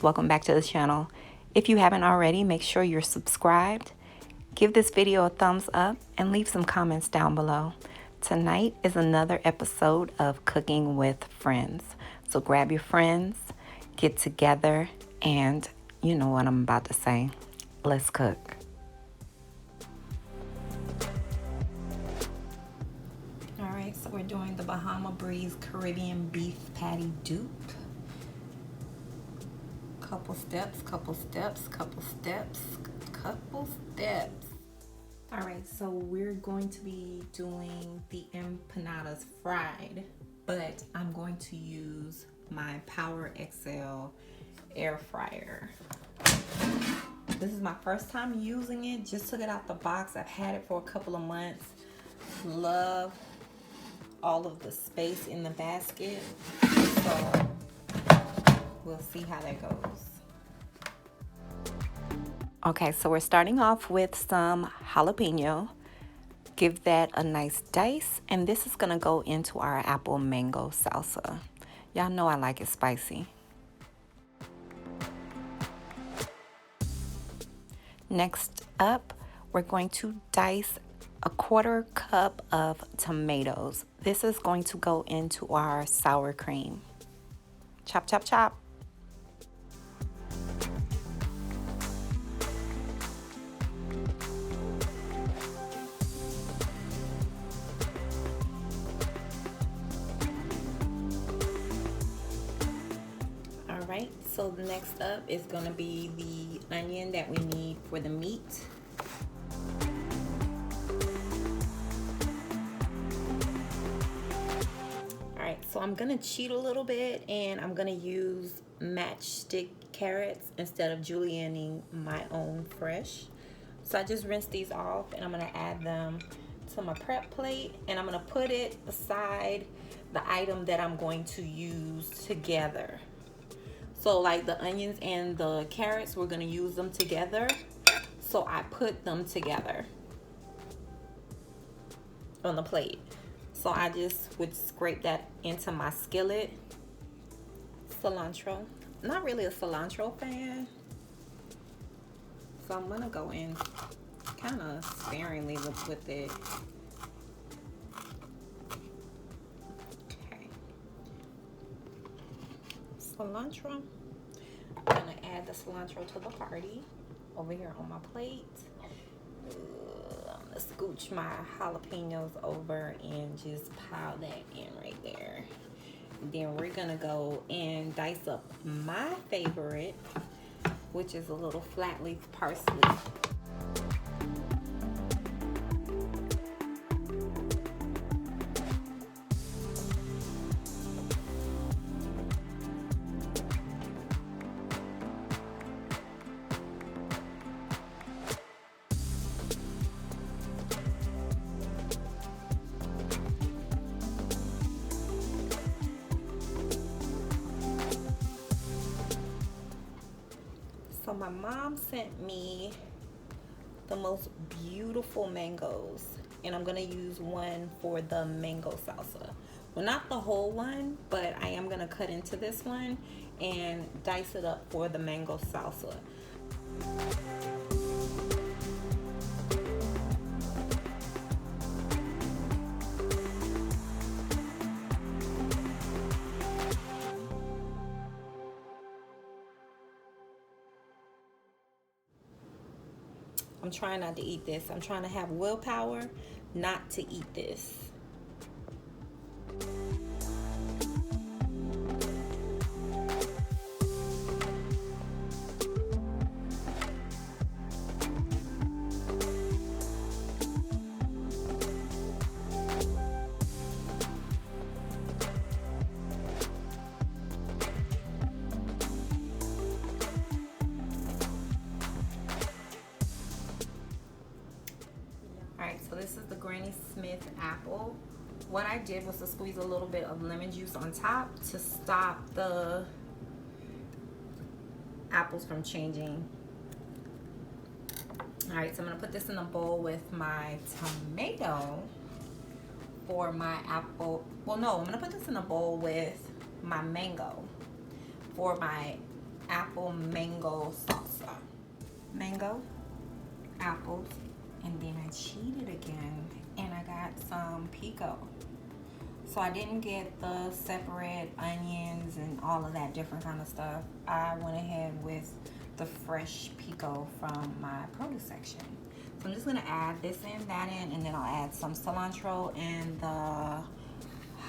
welcome back to the channel. If you haven't already, make sure you're subscribed. Give this video a thumbs up and leave some comments down below. Tonight is another episode of Cooking with Friends. So grab your friends, get together, and you know what I'm about to say. Let's cook. Alright, so we're doing the Bahama Breeze Caribbean Beef Patty Dupe. Couple steps. Alright, so we're going to be doing the empanadas fried, but I'm going to use my Power XL air fryer. This is my first time using it. Just took it out the box. I've had it for a couple of months. Love all of the space in the basket. So we'll see how that goes. Okay, so we're starting off with some jalapeno. Give that a nice dice, and this is gonna go into our apple mango salsa. Y'all know I like it spicy. Next up, we're going to dice a 1/4 cup of tomatoes. This is going to go into our sour cream. Chop, chop, chop. Alright, so next up is going to be the onion that we need for the meat. Alright, so I'm going to cheat a little bit and I'm going to use matchstick carrots instead of julienning my own fresh. So I just rinse these off and I'm going to add them to my prep plate, and I'm going to put it beside the item that I'm going to use together. So like the onions and the carrots, we're going to use them together. So I put them together on the plate. So I just would scrape that into my skillet. Cilantro. Not really a cilantro fan. So I'm going to go in kind of sparingly with it. Okay. Cilantro. I'm going to add the cilantro to the party over here on my plate. I'm going to scooch my jalapenos over and just pile that in right there. Then we're going to go and dice up my favorite, which is a little flat leaf parsley. So my mom sent me the most beautiful mangoes, and I'm gonna use one for the mango salsa. Well, not the whole one, but I am gonna cut into this one and dice it up for the mango salsa. I'm trying not to eat this. I'm trying to have willpower not to eat this. So this is the Granny Smith apple. What I did was to squeeze a little bit of lemon juice on top to stop the apples from changing. All right, so I'm gonna put this in a bowl with my tomato for my apple. Well, no, I'm gonna put this in a bowl with my mango for my apple mango salsa. Mango, apples, and then I cheated again and I got some pico. So I didn't get the separate onions and all of that different kind of stuff. I went ahead with the fresh pico from my produce section. So I'm just gonna add this in, that in, and then I'll add some cilantro, and the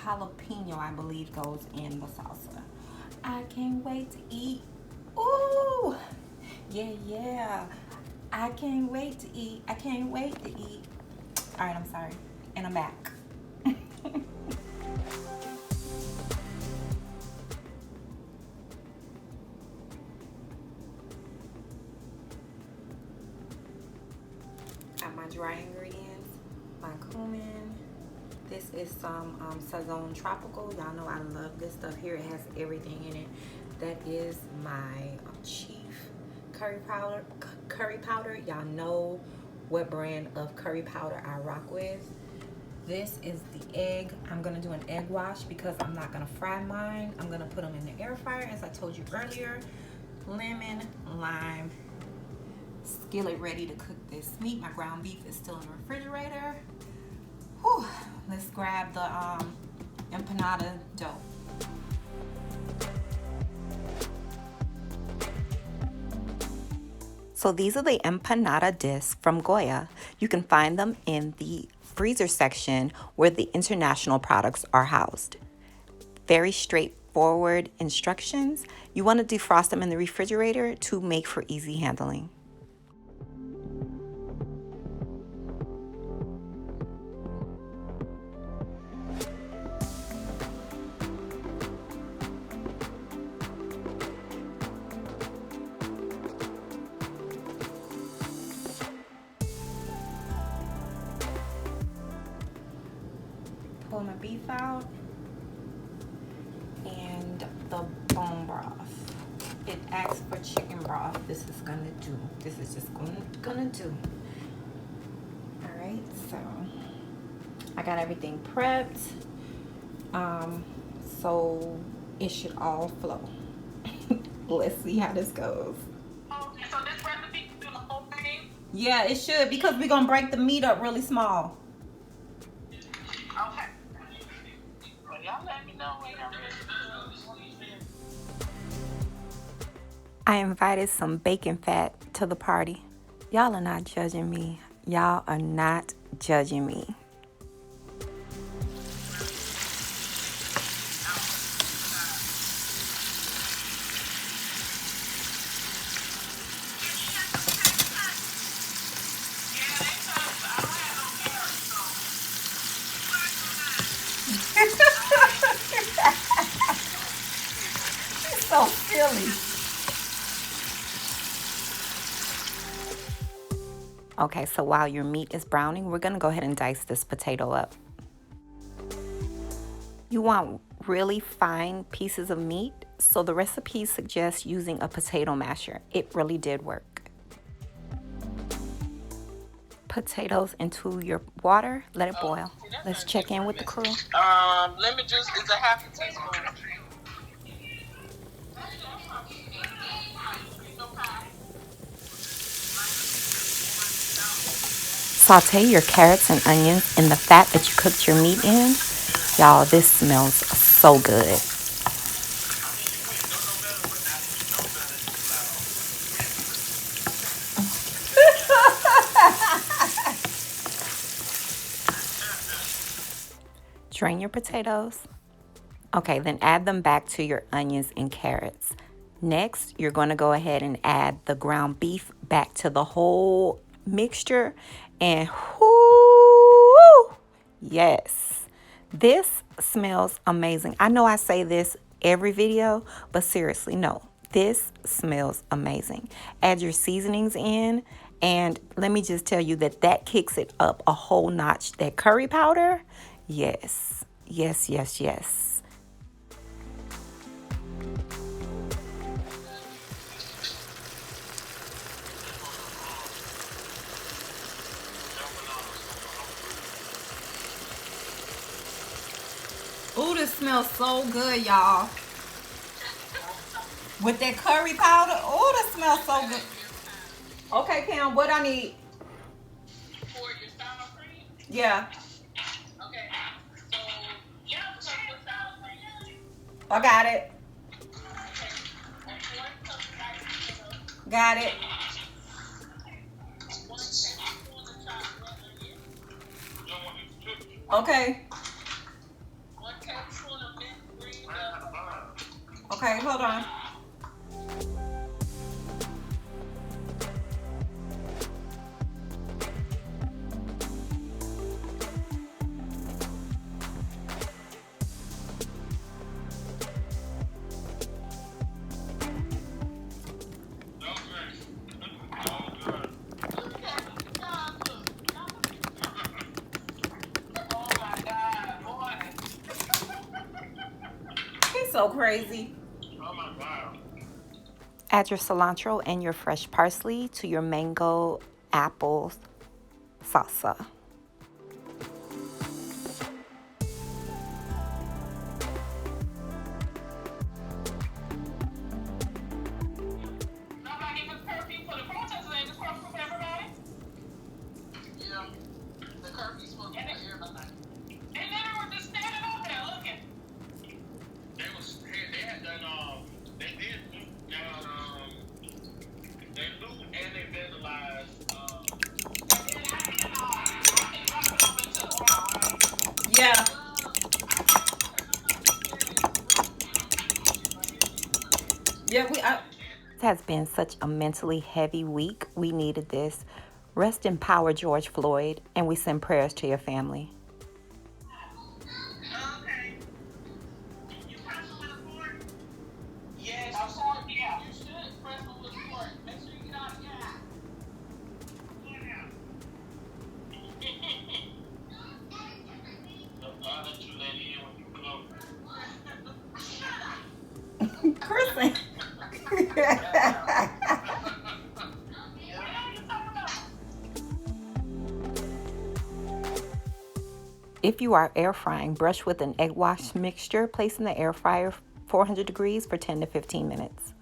jalapeno I believe goes in the salsa. I can't wait to eat. Ooh, yeah. I can't wait to eat. I can't wait to eat. All right, I'm sorry, and I'm back. Got my dry ingredients, my cumin. This is some Sazon Tropical. Y'all know I love this stuff here. It has everything in it. That is my chief curry powder. Y'all know what brand of curry powder I rock with. This is the egg. I'm gonna do an egg wash because I'm not gonna fry mine. I'm gonna put them in the air fryer as I told you earlier. Lemon, lime, skillet ready to cook this meat. My ground beef is still in the refrigerator. Whew. Let's grab the empanada dough. So these are the empanada discs from Goya. You can find them in the freezer section where the international products are housed. Very straightforward instructions. You want to defrost them in the refrigerator to make for easy handling. Pull my beef out and the bone broth. It asks for chicken broth. This is gonna do. This is just gonna do. All right, so I got everything prepped. So it should all flow. Let's see how this goes. Okay, so this recipe do the whole thing? Yeah, it should, because we're gonna break the meat up really small. Okay. Well, y'all let me know when y'all ready. I invited some bacon fat to the party. Y'all are not judging me. Y'all are not judging me. So silly. Okay, so while your meat is browning, we're gonna go ahead and dice this potato up. You want really fine pieces of meat, so the recipe suggests using a potato masher. It really did work. Potatoes into your water, let it boil. Let's check in with the crew. Lemon juice is a half a teaspoon. Saute your carrots and onions in the fat that you cooked your meat in. Y'all, this smells so good. Drain your potatoes. Okay, then add them back to your onions and carrots. Next, you're going to go ahead and add the ground beef back to the whole mixture. And whoo, yes, this smells amazing. I know I say this every video, but seriously, no, this smells amazing. Add your seasonings in, and let me just tell you that kicks it up a whole notch. That curry powder, yes, yes, yes, yes. Ooh, this smells so good, y'all. With that curry powder. Oh, that smells so good. Okay, Cam, what I need? For your sour cream? Yeah. Okay. So, yeah, cups of sour cream. I got it. Okay. And 4 cups of ice cream. Got it. 1 tablespoon of chopped red onion. Okay. 1 tablespoon of minced green onions. Okay, hold on. He's so crazy. Oh my God. Add your cilantro and your fresh parsley to your mango apple salsa. Nobody was curfew for the protesters, ain't this curfew for everybody? Yeah. The curfew's for everybody. And then they were just standing up there looking. They had done, they did, they loot and they vandalized, Yeah. Yeah, It has been such a mentally heavy week. We needed this. Rest in power, George Floyd, and we send prayers to your family. Okay. You press them with a fork? Yes, a fork, yeah. You should press them with a fork. Make sure you get out of your eye. I'll let you let in when you close. Kristen. If you are air frying, brush with an egg wash mixture. Place in the air fryer 400 degrees for 10 to 15 minutes.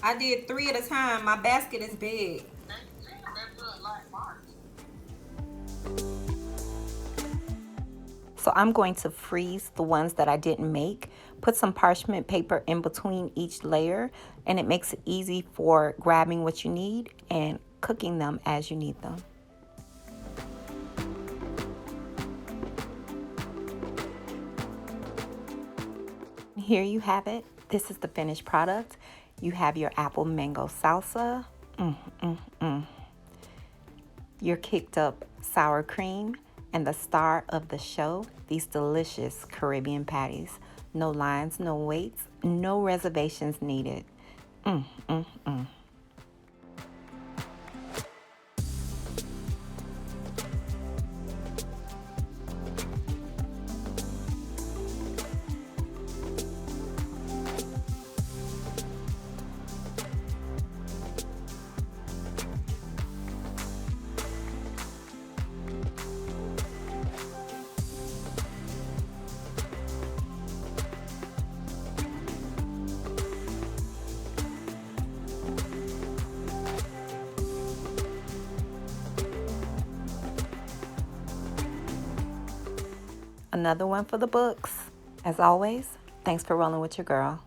I did 3 at a time. My basket is big. So I'm going to freeze the ones that I didn't make. Put some parchment paper in between each layer, and it makes it easy for grabbing what you need and cooking them as you need them. Here you have it. This is the finished product. You have your apple mango salsa. Your kicked up sour cream. And the star of the show, these delicious Caribbean patties. No lines, no waits, no reservations needed. Another one for the books. As always, thanks for rolling with your girl.